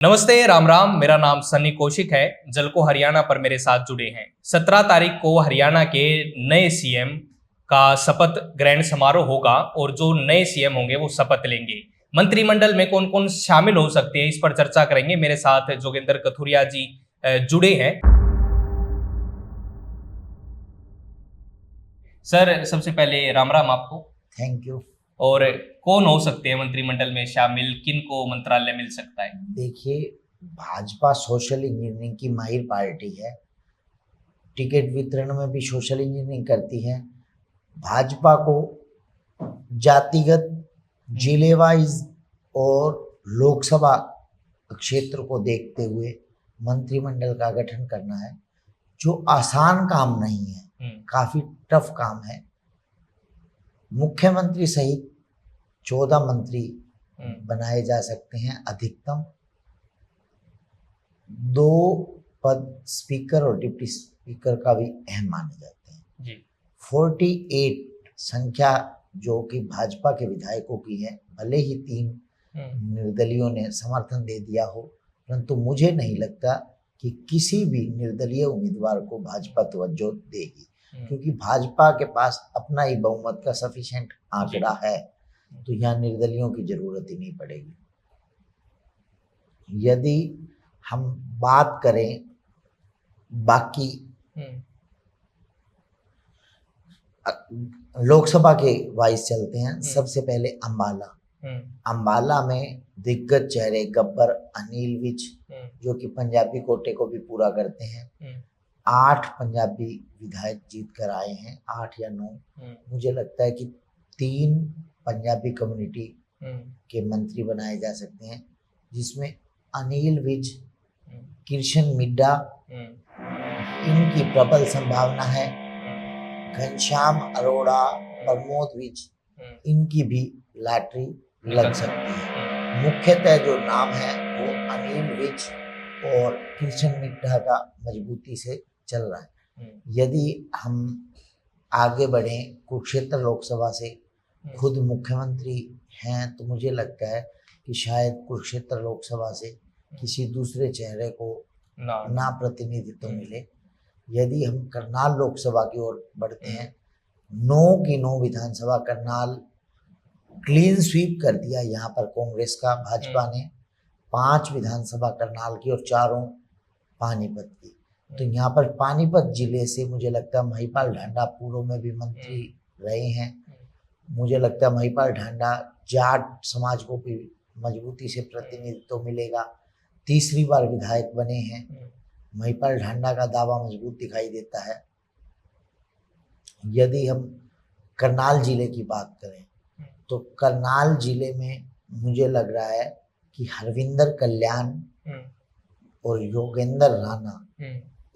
नमस्ते, राम राम। मेरा नाम सन्नी कौशिक है। जल को हरियाणा पर मेरे साथ जुड़े हैं। 17 तारीख को हरियाणा के नए सीएम का शपथ ग्रहण समारोह होगा और जो नए सीएम होंगे वो शपथ लेंगे। मंत्रिमंडल में कौन कौन शामिल हो सकते हैं, इस पर चर्चा करेंगे। मेरे साथ जोगेंद्र कथुरिया जी जुड़े हैं। सर, सबसे पहले राम राम आपको। Thank you. और कौन हो सकते हैं मंत्रिमंडल में शामिल, किन को मंत्रालय मिल सकता है? देखिए, भाजपा सोशल इंजीनियरिंग की माहिर पार्टी है। टिकट वितरण में भी सोशल इंजीनियरिंग करती है। भाजपा को जातिगत, जिले वाइज और लोकसभा क्षेत्र को देखते हुए मंत्रिमंडल का गठन करना है, जो आसान काम नहीं है, काफी टफ काम है। मुख्यमंत्री सहित 14 मंत्री बनाए जा सकते हैं अधिकतम। 2 पद स्पीकर और डिप्टी स्पीकर का भी अहम माने जाते हैं जी। 48 संख्या जो कि भाजपा के विधायकों की है, भले ही 3 निर्दलियों ने समर्थन दे दिया हो, परंतु मुझे नहीं लगता कि किसी भी निर्दलीय उम्मीदवार को भाजपा तवज्जो देगी, क्योंकि भाजपा के पास अपना ही बहुमत का सफिशिएंट आंकड़ा है, तो यहाँ निर्दलियों की जरूरत ही नहीं पड़ेगी। यदि हम बात करें बाकी लोकसभा के वाइज चलते हैं। सबसे पहले अंबाला में दिग्गज चेहरे गब्बर अनिल विज, जो कि पंजाबी कोटे को भी पूरा करते हैं। 8 पंजाबी विधायक जीत कर आए हैं, 8 या 9। मुझे लगता है कि 3 पंजाबी कम्युनिटी के मंत्री बनाए जा सकते हैं, जिसमें अनिल विज, कृष्ण मिड्डा, इनकी प्रबल संभावना है। घनश्याम अरोड़ा, प्रमोद विज, इनकी भी लॉटरी लग सकती है। मुख्यतः जो नाम है वो अनिल विज और कृष्ण मिड्डा का मजबूती से चल रहा है। यदि हम आगे बढ़ें कुरुक्षेत्र लोकसभा से, खुद मुख्यमंत्री हैं, तो मुझे लगता है कि शायद कुरुक्षेत्र लोकसभा से किसी दूसरे चेहरे को ना प्रतिनिधित्व मिले। यदि हम करनाल लोकसभा की ओर बढ़ते हैं, 9 की 9 विधानसभा करनाल क्लीन स्वीप कर दिया यहाँ पर कांग्रेस का। भाजपा ने 5 विधानसभा करनाल की और 4 पानीपत की। तो यहाँ पर पानीपत जिले से मुझे लगता है महिपाल ढांडा पूर्व में भी मंत्री रहे हैं। मुझे लगता है महिपाल ढांडा जाट समाज को भी मजबूती से प्रतिनिधित्व मिलेगा। तीसरी बार विधायक बने हैं। महिपाल ढांडा का दावा मजबूत दिखाई देता है। यदि हम करनाल जिले की बात करें, तो करनाल जिले में मुझे लग रहा है कि हरविंदर कल्याण और योगेंद्र राणा,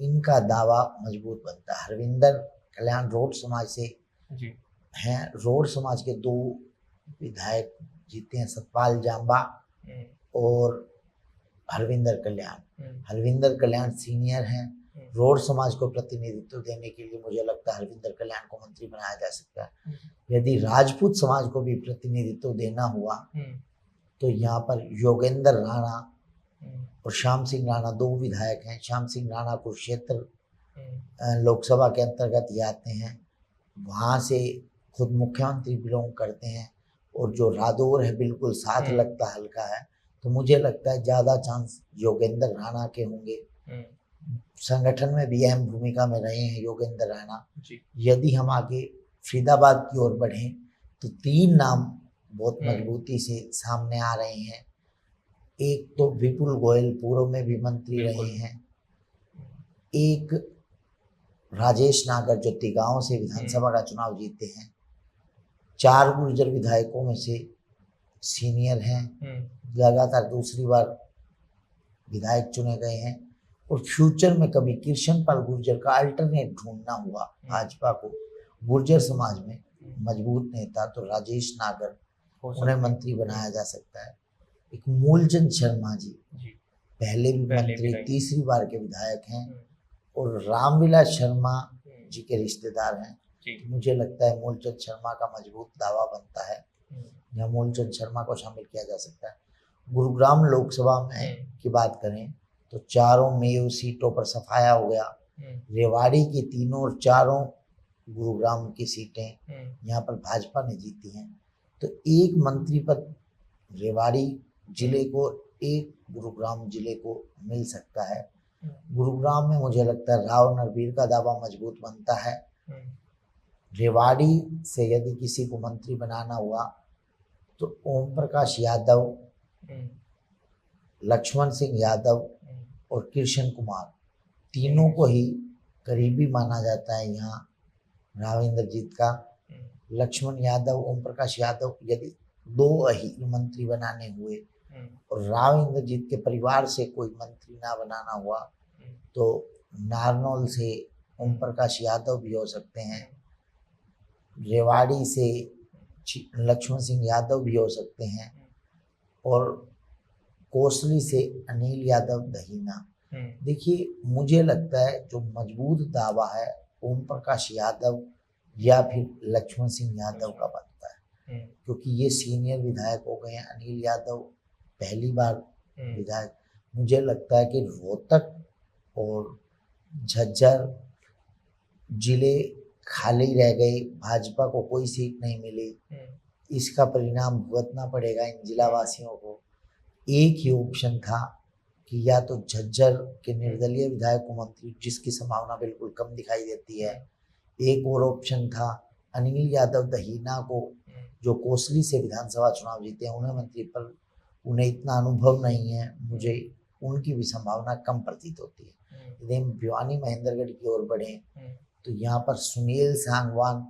इनका दावा मजबूत बनता है। हरविंदर कल्याण रोड समाज से हैं। रोड समाज के 2 विधायक जीते हैं, सतपाल जांबा और हरविंदर कल्याण। हरविंदर कल्याण सीनियर हैं। रोड समाज को प्रतिनिधित्व देने के लिए मुझे लगता है हरविंदर कल्याण को मंत्री बनाया जा सकता है। यदि राजपूत समाज को भी प्रतिनिधित्व देना हुआ, तो यहाँ पर योगेंद्र राणा और श्याम सिंह राणा 2 विधायक हैं। श्याम सिंह राणा कुरुक्षेत्र लोकसभा के अंतर्गत ही आते हैं, वहाँ से खुद मुख्यमंत्री बिलोंग करते हैं, और जो रादौर है बिल्कुल साथ लगता हल्का है, तो मुझे लगता है ज़्यादा चांस योगेंद्र राणा के होंगे। संगठन में भी अहम भूमिका में रहे हैं योगेंद्र राणा। यदि हम आगे फरीदाबाद की ओर बढ़ें, तो 3 नाम बहुत मजबूती से सामने आ रहे हैं। एक तो विपुल गोयल पूर्व में भी मंत्री रहे हैं। एक राजेश नागर जो तिगांव से विधानसभा का चुनाव जीते हैं। 4 गुर्जर विधायकों में से सीनियर हैं, लगातार दूसरी बार विधायक चुने गए हैं। और फ्यूचर में कभी कृष्णपाल गुर्जर का अल्टरनेट ढूंढना हुआ भाजपा को गुर्जर समाज में मजबूत नेता, तो राजेश नागर, उन्हें मंत्री बनाया जा सकता है। एक मूलचंद शर्मा जी पहले भी मंत्री, तीसरी बार के विधायक हैं, और रामविलास शर्मा जी के रिश्तेदार हैं। तो मुझे लगता है मूलचंद शर्मा का मजबूत दावा बनता है, या मूलचंद शर्मा को शामिल किया जा सकता है। गुरुग्राम लोकसभा में की बात करें तो चारों मेयो सीटों पर सफाया हो गया। रेवाड़ी की तीनों और चारों गुरुग्राम की सीटें यहाँ पर भाजपा ने जीती हैं। तो एक मंत्री पद रेवाड़ी जिले को, एक गुरुग्राम जिले को मिल सकता है। गुरुग्राम में मुझे लगता है राव नरबीर का दावा मजबूत बनता है। रेवाड़ी से यदि किसी को मंत्री बनाना हुआ तो ओम प्रकाश यादव, लक्ष्मण सिंह यादव और कृष्ण कुमार, तीनों को ही करीबी माना जाता है यहाँ राव इंद्रजीत का। लक्ष्मण यादव, ओम प्रकाश यादव यदि दो ही मंत्री बनाने हुए और राव इंद्रजीत के परिवार से कोई मंत्री ना बनाना हुआ तो नारनौल से ओम प्रकाश यादव भी हो सकते हैं, रेवाड़ी से लक्ष्मण सिंह यादव भी हो सकते हैं और कोसली से अनिल यादव दहीना। देखिए, मुझे लगता है जो मजबूत दावा है ओम प्रकाश यादव या फिर लक्ष्मण सिंह यादव का बनता है, क्योंकि ये सीनियर विधायक हो गए हैं। अनिल यादव पहली बार विधायक। मुझे लगता है कि रोहतक और झज्जर जिले खाली रह गए, भाजपा को कोई सीट नहीं मिली, इसका परिणाम भुगतना पड़ेगा इन जिला वासियों को। एक ही ऑप्शन था कि या तो झज्जर के निर्दलीय विधायक को मंत्री, जिसकी संभावना बिल्कुल कम दिखाई देती है। एक और ऑप्शन था अनिल यादव दहीना को, जो कोसली से विधानसभा चुनाव जीते हैं, उन्हें मंत्री, पर उन्हें इतना अनुभव नहीं है, मुझे उनकी भी संभावना कम प्रतीत होती है। यदि हम भिवानी महेंद्रगढ़ की ओर बढ़े तो यहाँ पर सुनील सांगवान,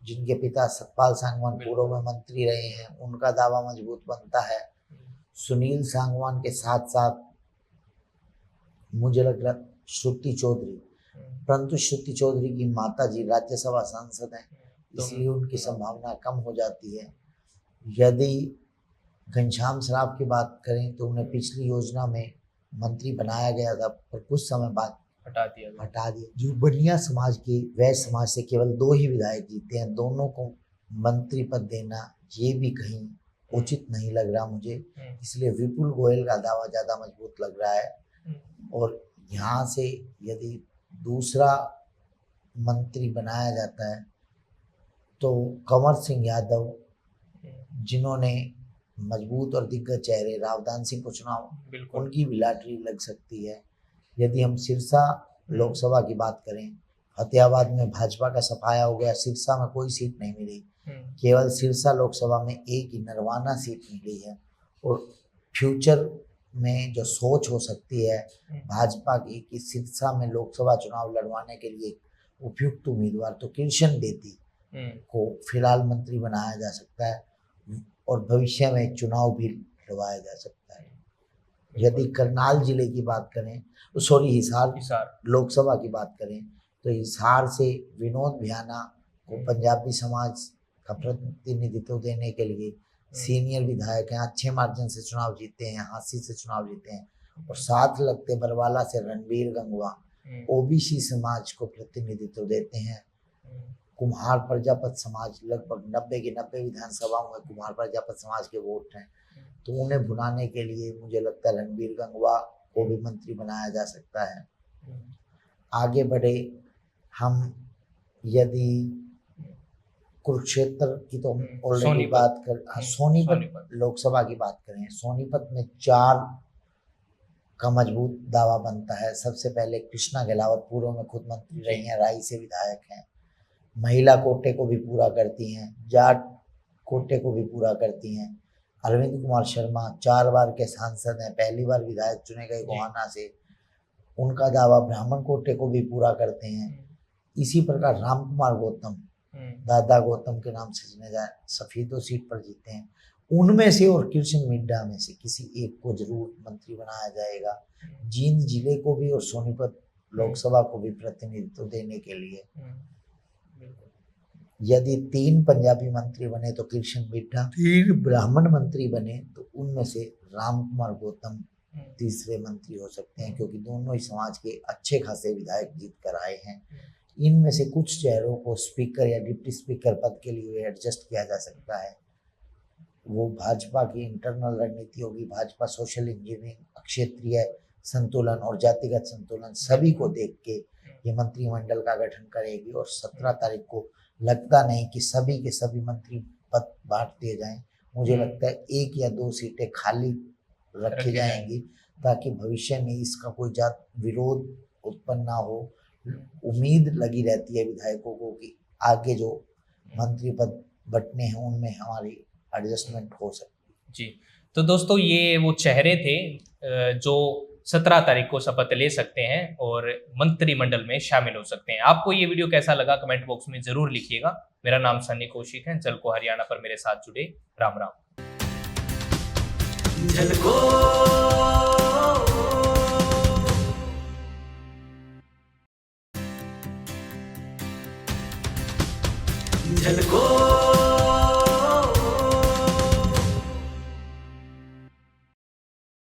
जिनके पिता सतपाल सांगवान पूर्व में मंत्री रहे हैं, उनका दावा मजबूत बनता है। सुनील सांगवान के साथ साथ मुझे लग रहा श्रुति चौधरी, परंतु श्रुति चौधरी की माता जी राज्यसभा सांसद हैं, इसलिए उनकी संभावना कम हो जाती है। यदि घनश्याम सराफ की बात करें तो उन्हें पिछली योजना में मंत्री बनाया गया था, पर कुछ समय बाद हटा दिया। जो बनिया समाज के, वैश्य समाज से केवल 2 ही विधायक जीते हैं, दोनों को मंत्री पद देना ये भी कहीं उचित नहीं लग रहा मुझे, इसलिए विपुल गोयल का दावा ज़्यादा मजबूत लग रहा है। और यहाँ से यदि दूसरा मंत्री बनाया जाता है तो कंवर सिंह यादव, जिन्होंने मजबूत और दिग्गज चेहरे रावदान सिंह को चुनाव, उनकी भी लॉटरी लग सकती है। यदि हम सिरसा लोकसभा की बात करें, फतेहाबाद में भाजपा का सफाया हो गया, सिरसा में कोई सीट नहीं मिली, केवल सिरसा लोकसभा में एक ही नरवाना सीट मिली है। और फ्यूचर में जो सोच हो सकती है भाजपा की कि सिरसा में लोकसभा चुनाव लड़वाने के लिए उपयुक्त उम्मीदवार तो कृष्ण बेदी को फिलहाल मंत्री बनाया जा सकता है और भविष्य में चुनाव भी लड़वाया जा सकता है। यदि करनाल जिले की बात करें, हिसार लोकसभा की बात करें तो हिसार से विनोद भ्याना को पंजाबी समाज का प्रतिनिधित्व देने के लिए सीनियर विधायक हैं, अच्छे मार्जिन से चुनाव जीते हैं, हांसी से चुनाव जीते हैं। और साथ लगते बरवाला से रणबीर गंगवा ओबीसी समाज को प्रतिनिधित्व देते हैं। कुम्हार प्रजापत समाज, लगभग 90 की 90 विधानसभाओं में कुम्हार प्रजापत समाज के वोट हैं, तो उन्हें भुनाने के लिए मुझे लगता है रणबीर गंगवा को भी मंत्री बनाया जा सकता है। आगे बढ़े हम, यदि कुरुक्षेत्र की तो ऑलरेडी बात कर, सोनीपत लोकसभा की बात करें, सोनीपत में 4 का मजबूत दावा बनता है। सबसे पहले कृष्णा गहलावत पूर्व में खुद मंत्री रही हैं, राई से विधायक हैं, महिला कोटे को भी पूरा करती हैं, जाट कोटे को भी पूरा करती हैं। अरविंद कुमार शर्मा 4 बार के सांसद हैं, पहली बार विधायक चुने गए गोहाना से, उनका दावा ब्राह्मण कोटे को भी पूरा करते हैं। इसी प्रकार राम कुमार गौतम, दादा गौतम के नाम से जाने जाए, सफीदो सीट पर जीते हैं। उनमें से और कृष्ण मिड्डा में से किसी एक को जरूर मंत्री बनाया जाएगा, जींद जिले को भी और सोनीपत लोकसभा को भी प्रतिनिधित्व देने के लिए। यदि 3 पंजाबी मंत्री बने तो कृष्ण मिड्डा, 3 ब्राह्मण मंत्री बने तो उनमें से राम कुमार गौतम तीसरे मंत्री हो सकते हैं, क्योंकि दोनों ही समाज के अच्छे खासे विधायक जीत कर आए हैं। इनमें से कुछ चेहरों को स्पीकर या डिप्टी स्पीकर पद के लिए एडजस्ट किया जा सकता है। वो भाजपा की इंटरनल रणनीति होगी, भाजपा सोशल इंजीनियरिंग, क्षेत्रीय संतुलन और जातिगत संतुलन सभी को देख के ये मंत्रिमंडल का गठन करेगी। और 17 तारीख को लगता नहीं कि सभी के सभी मंत्री पद बांट दिए जाएं। मुझे लगता है 1 या 2 सीटें खाली रखी जाएंगी ताकि भविष्य में इसका कोई विरोध उत्पन्न ना हो। उम्मीद लगी रहती है विधायकों को कि आगे जो मंत्री पद बंटने हैं उनमें हमारी एडजस्टमेंट हो सकती है। जी, तो दोस्तों ये वो चेहरे थे जो 17 तारीख को शपथ ले सकते हैं और मंत्रिमंडल में शामिल हो सकते हैं। आपको ये वीडियो कैसा लगा कमेंट बॉक्स में जरूर लिखिएगा। मेरा नाम सन्नी कौशिक है। जलको हरियाणा पर मेरे साथ जुड़े। राम राम। झलको